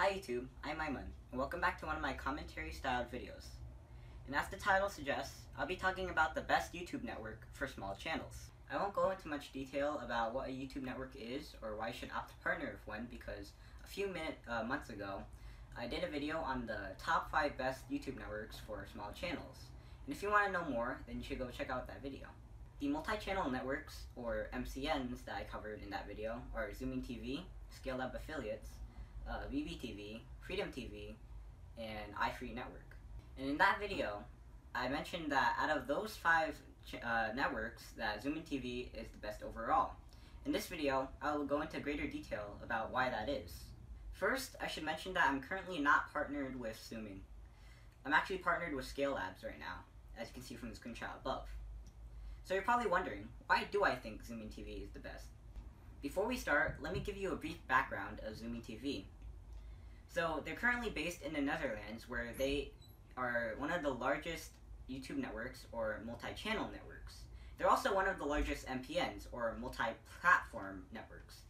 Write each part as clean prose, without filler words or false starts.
Hi YouTube, I'm iFree, and welcome back to one of my commentary-styled videos. And as the title suggests, I'll be talking about the best YouTube network for small channels. I won't go into much detail about what a YouTube network is or why you should opt to partner with one, because a few months ago, I did a video on the top 5 best YouTube networks for small channels. And if you want to know more, then you should go check out that video. The multi-channel networks, or MCNs, that I covered in that video are Zoomin TV, Scaled Up Affiliates, BBTV, Freedom TV, and iFree Network. And in that video, I mentioned that out of those 5 networks, that Zoomin TV is the best overall. In this video, I will go into greater detail about why that is. First, I should mention that I'm currently not partnered with Zoomin. I'm actually partnered with Scale Labs right now, as you can see from the screenshot above. So you're probably wondering, why do I think Zoomin TV is the best? Before we start, let me give you a brief background of Zoomin TV. So they're currently based in the Netherlands, where they are one of the largest YouTube networks or multi-channel networks. They're also one of the largest MPNs or multi-platform networks.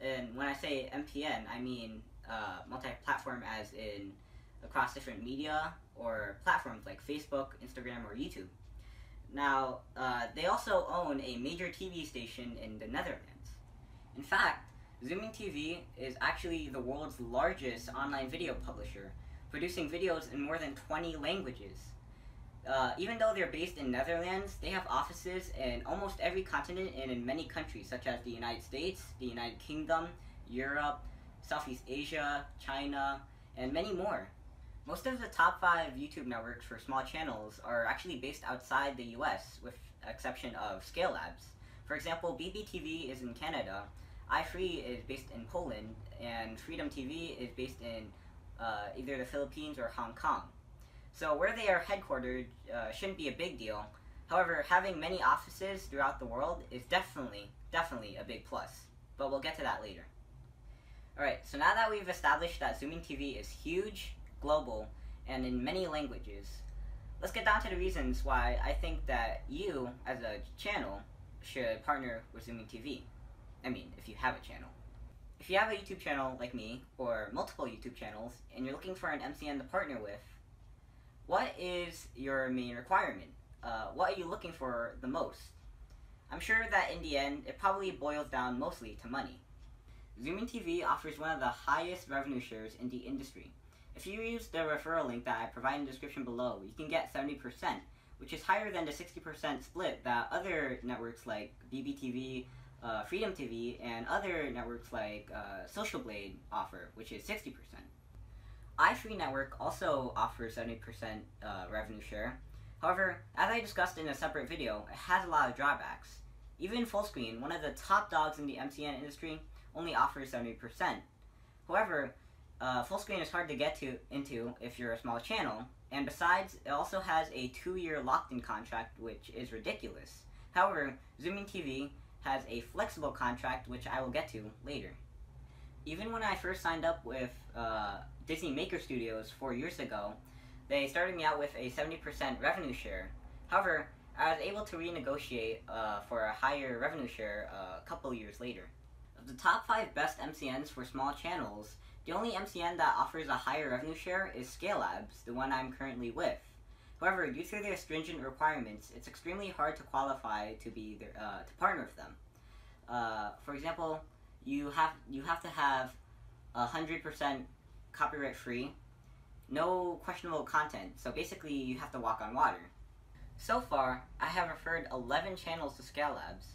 And when I say MPN, I mean multi-platform as in across different media or platforms like Facebook, Instagram, or YouTube. Now, they also own a major TV station in the Netherlands. In fact, Zoomin TV is actually the world's largest online video publisher, producing videos in more than 20 languages. Even though they're based in Netherlands, they have offices in almost every continent and in many countries, such as the United States, the United Kingdom, Europe, Southeast Asia, China, and many more. Most of the top 5 YouTube networks for small channels are actually based outside the US, with the exception of Scale Labs. For example, BBTV is in Canada, iFree is based in Poland, and Freedom TV is based in either the Philippines or Hong Kong. So where they are headquartered shouldn't be a big deal. However, having many offices throughout the world is definitely a big plus. But we'll get to that later. Alright, so now that we've established that Zoomin TV is huge, global, and in many languages, let's get down to the reasons why I think that you, as a channel, should partner with Zoomin TV. I mean, if you have a channel. If you have a YouTube channel like me, or multiple YouTube channels, and you're looking for an MCN to partner with, what is your main requirement? What are you looking for the most? I'm sure that in the end, it probably boils down mostly to money. Zoomin TV offers one of the highest revenue shares in the industry. If you use the referral link that I provide in the description below, you can get 70%, which is higher than the 60% split that other networks like BBTV, Freedom TV, and other networks like Social Blade offer, which is 60%. iFree Network also offers 70% revenue share. However, as I discussed in a separate video, it has a lot of drawbacks. Even Fullscreen, one of the top dogs in the MCN industry, only offers 70%. However, Fullscreen is hard to get into if you're a small channel, and besides, it also has a 2-year locked-in contract, which is ridiculous. However, Zoomin TV has a flexible contract, which I will get to later. Even when I first signed up with Disney Maker Studios 4 years ago, they started me out with a 70% revenue share. However, I was able to renegotiate for a higher revenue share a couple years later. Of the top 5 best MCNs for small channels, the only MCN that offers a higher revenue share is Scale Labs, the one I'm currently with. However, due to their stringent requirements, it's extremely hard to qualify to be to partner with them. For example, you have to have 100% copyright free, no questionable content. So basically, you have to walk on water. So far, I have referred 11 channels to Scale Labs,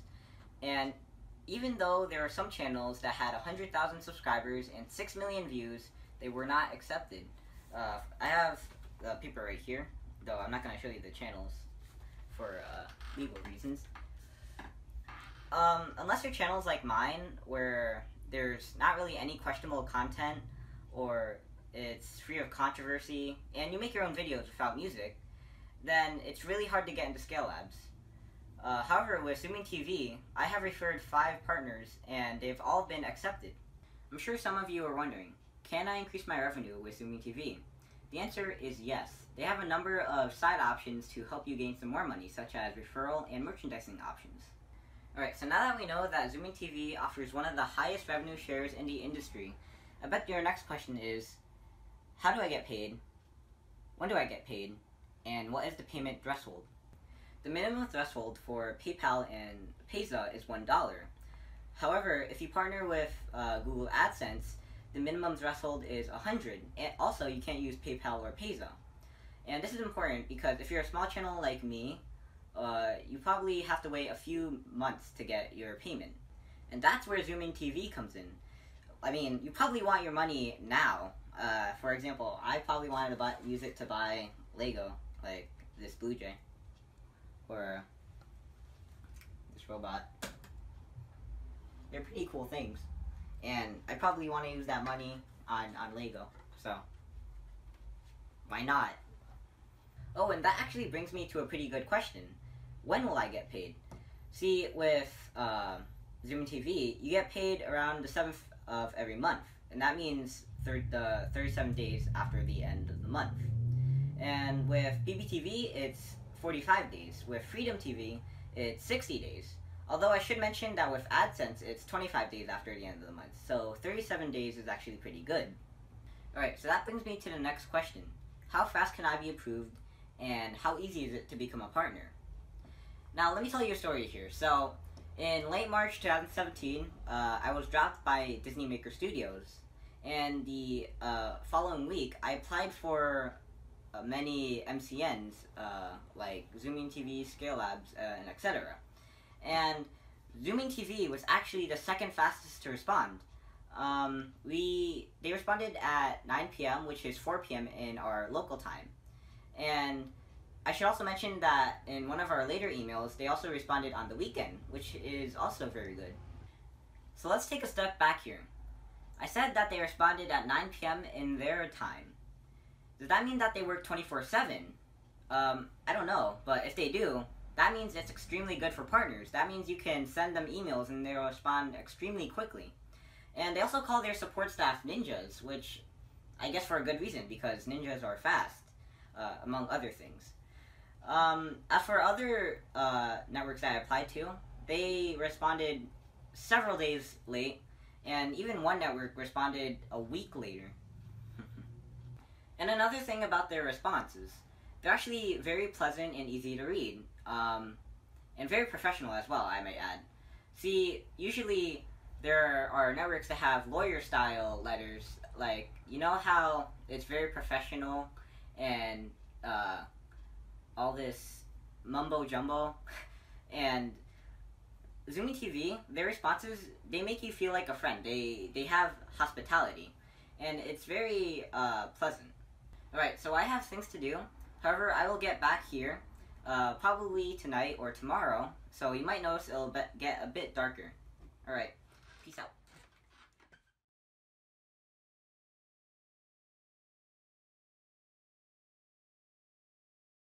and even though there are some channels that had 100,000 subscribers and 6 million views, they were not accepted. I have the paper right here, though I'm not going to show you the channels for legal reasons. Unless your channel is like mine, where there's not really any questionable content, or it's free of controversy, and you make your own videos without music, then it's really hard to get into Scale Labs. However, with Zoomin TV, I have referred 5 partners, and they've all been accepted. I'm sure some of you are wondering, can I increase my revenue with Zoomin TV? The answer is yes. They have a number of side options to help you gain some more money, such as referral and merchandising options. Alright, so now that we know that Zoomin TV offers one of the highest revenue shares in the industry, I bet your next question is, How do I get paid? When do I get paid? And what is the payment threshold? The minimum threshold for PayPal and Payza is $1. However, if you partner with Google AdSense, the minimum threshold is $100. And also, you can't use PayPal or Payza. And this is important because if you're a small channel like me, you probably have to wait a few months to get your payment. And that's where ZoominTV comes in. I mean, you probably want your money now. For example, I probably wanted to use it to buy Lego, like this Blue Jay, or this robot. They're pretty cool things, and I probably want to use that money on Lego, so why not? Oh, and that actually brings me to a pretty good question. When will I get paid? See, with ZoominTV, you get paid around the 7th of every month, and that means the 37 days after the end of the month. And with BBTV, it's 45 days. With Freedom TV, it's 60 days. Although I should mention that with AdSense, it's 25 days after the end of the month. So 37 days is actually pretty good. Alright, so that brings me to the next question. How fast can I be approved, and how easy is it to become a partner? Now, let me tell you a story here. So, in late March 2017, I was dropped by Disney Maker Studios. And the following week, I applied for many MCNs, like Zoomin TV, Scale Labs, and etc. And Zoomin TV was actually the second fastest to respond. They responded at 9 p.m., which is 4 p.m. in our local time. And I should also mention that in one of our later emails, they also responded on the weekend, which is also very good. So let's take a step back here. I said that they responded at 9 p.m. in their time. Does that mean that they work 24/7? I don't know, but if they do, that means it's extremely good for partners. That means you can send them emails and they'll respond extremely quickly. And they also call their support staff ninjas, which I guess for a good reason, because ninjas are fast, among other things. As for other networks that I applied to, they responded several days late, and even one network responded a week later. And another thing about their responses, they're actually very pleasant and easy to read, and very professional as well, I might add. See, usually there are networks that have lawyer-style letters, like, you know how it's very professional and all this mumbo-jumbo, and Zoomin TV, their responses, they make you feel like a friend. They have hospitality, and it's very pleasant. Alright, so I have things to do. However, I will get back here probably tonight or tomorrow, so you might notice it'll get a bit darker. Alright, peace out.